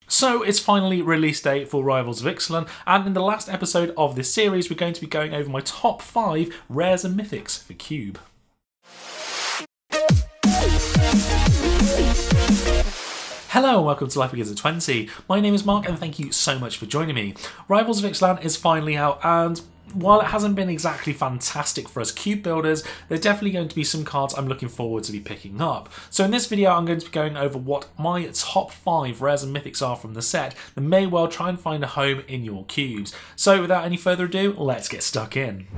So it's finally release day for Rivals of Ixalan, and in the last episode of this series we're going to be going over my top 5 rares and mythics for Cube. Hello and welcome to Life Begins at 20. My name is Mark and thank you so much for joining me. Rivals of Ixalan is finally out, and while it hasn't been exactly fantastic for us cube builders, there's definitely going to be some cards I'm looking forward to be picking up. So in this video I'm going to be going over what my top 5 rares and mythics are from the set that may well try and find a home in your cubes. So without any further ado, let's get stuck in.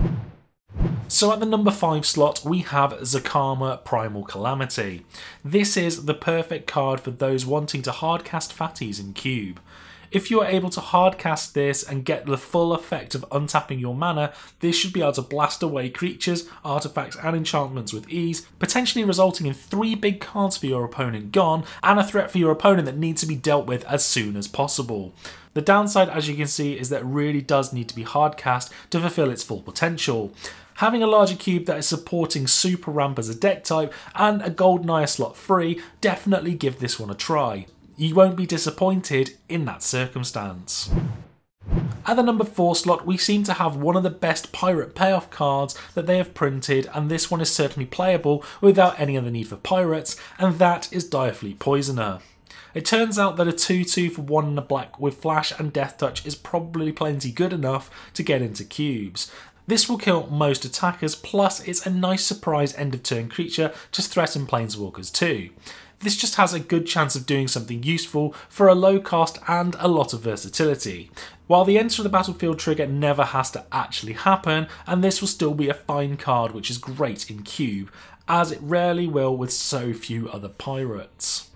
So at the number 5 slot we have Zakama Primal Calamity. This is the perfect card for those wanting to hardcast fatties in cube. If you are able to hardcast this and get the full effect of untapping your mana, this should be able to blast away creatures, artifacts and enchantments with ease, potentially resulting in 3 big cards for your opponent gone, and a threat for your opponent that needs to be dealt with as soon as possible. The downside, as you can see, is that it really does need to be hardcast to fulfill its full potential. Having a larger cube that is supporting Super Ramp as a deck type and a Golden slot free, definitely give this one a try. You won't be disappointed in that circumstance. At the number 4 slot we seem to have one of the best pirate payoff cards that they have printed, and this one is certainly playable without any other need for pirates, and that is Direfleet Poisoner. It turns out that a 2/2 for 1 and a black with flash and death touch is probably plenty good enough to get into cubes. This will kill most attackers, plus it's a nice surprise end of turn creature to threaten planeswalkers too. This just has a good chance of doing something useful for a low cost and a lot of versatility. While the enter of the battlefield trigger never has to actually happen, and this will still be a fine card which is great in cube, as it rarely will with so few other pirates.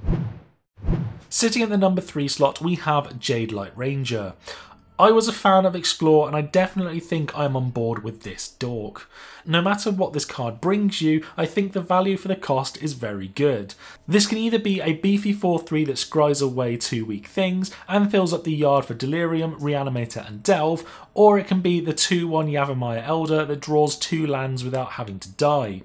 Sitting at the number 3 slot we have Jade Light Ranger. I was a fan of Explore and I definitely think I am on board with this dork. No matter what this card brings you, I think the value for the cost is very good. This can either be a beefy 4/3 that scries away 2 weak things and fills up the yard for Delirium, Reanimator and Delve, or it can be the 2/1 Yavimaya Elder that draws 2 lands without having to die.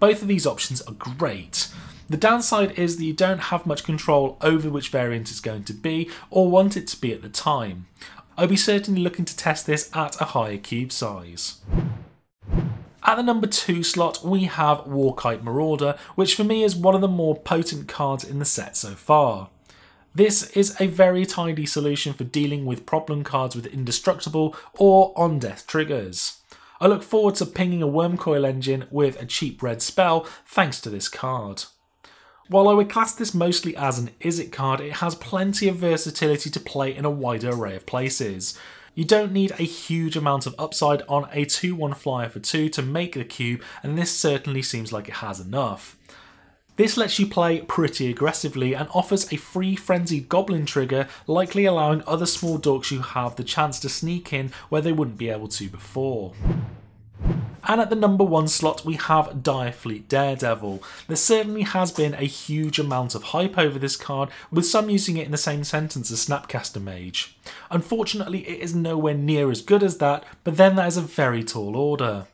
Both of these options are great. The downside is that you don't have much control over which variant it's going to be or want it to be at the time. I'll be certainly looking to test this at a higher cube size. At the number 2 slot we have Kite Marauder, which for me is one of the more potent cards in the set so far. This is a very tidy solution for dealing with problem cards with indestructible or on-death triggers. I look forward to pinging a Wormcoil engine with a cheap red spell thanks to this card. While I would class this mostly as an Is-It card, it has plenty of versatility to play in a wider array of places. You don't need a huge amount of upside on a 2/1 flyer for 2 to make the cube, and this certainly seems like it has enough. This lets you play pretty aggressively and offers a free Frenzied Goblin trigger, likely allowing other small dorks you have the chance to sneak in where they wouldn't be able to before. And at the number 1 slot we have Direfleet Daredevil. There certainly has been a huge amount of hype over this card, with some using it in the same sentence as Snapcaster Mage. Unfortunately it is nowhere near as good as that, but then that is a very tall order.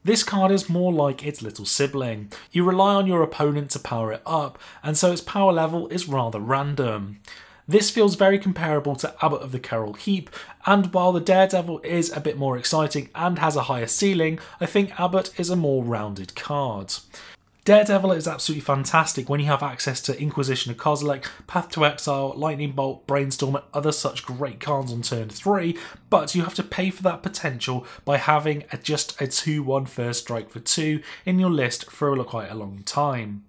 This card is more like its little sibling. You rely on your opponent to power it up, and so its power level is rather random. This feels very comparable to Abbot of the Keral Heap, and while the Daredevil is a bit more exciting and has a higher ceiling, I think Abbot is a more rounded card. Daredevil is absolutely fantastic when you have access to Inquisition of Kozilek, Path to Exile, Lightning Bolt, Brainstorm and other such great cards on turn 3, but you have to pay for that potential by having just a 2/1 first strike for 2 in your list for quite a long time.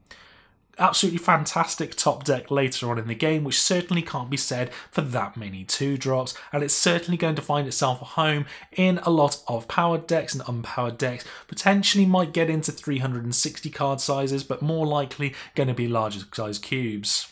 Absolutely fantastic top deck later on in the game, which certainly can't be said for that many 2-drops, and it's certainly going to find itself a home in a lot of powered decks and unpowered decks. Potentially might get into 360 card sizes, but more likely going to be larger size cubes.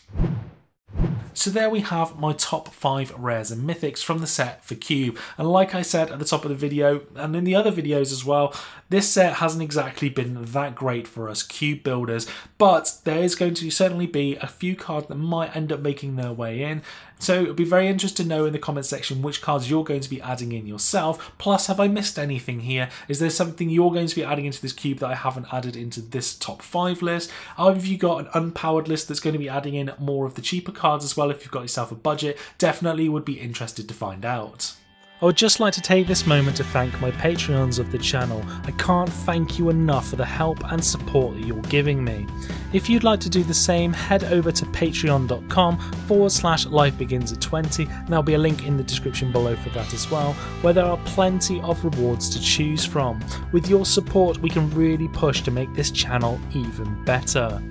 So there we have my top 5 rares and mythics from the set for Cube, and like I said at the top of the video and in the other videos as well, this set hasn't exactly been that great for us Cube builders, but there is going to certainly be a few cards that might end up making their way in. So it'll be very interesting to know in the comment section which cards you're going to be adding in yourself. Plus, have I missed anything here? Is there something you're going to be adding into this cube that I haven't added into this top 5 list? Have you got an unpowered list that's going to be adding in more of the cheaper cards as well if you've got yourself a budget? Definitely would be interested to find out. I would just like to take this moment to thank my Patreons of the channel. I can't thank you enough for the help and support that you're giving me. If you'd like to do the same, head over to patreon.com/lifebegins@20 and there'll be a link in the description below for that as well, where there are plenty of rewards to choose from. With your support we can really push to make this channel even better.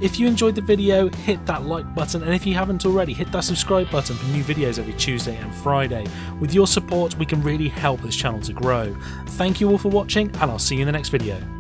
If you enjoyed the video, hit that like button, and if you haven't already, hit that subscribe button for new videos every Tuesday and Friday. With your support, we can really help this channel to grow. Thank you all for watching, and I'll see you in the next video.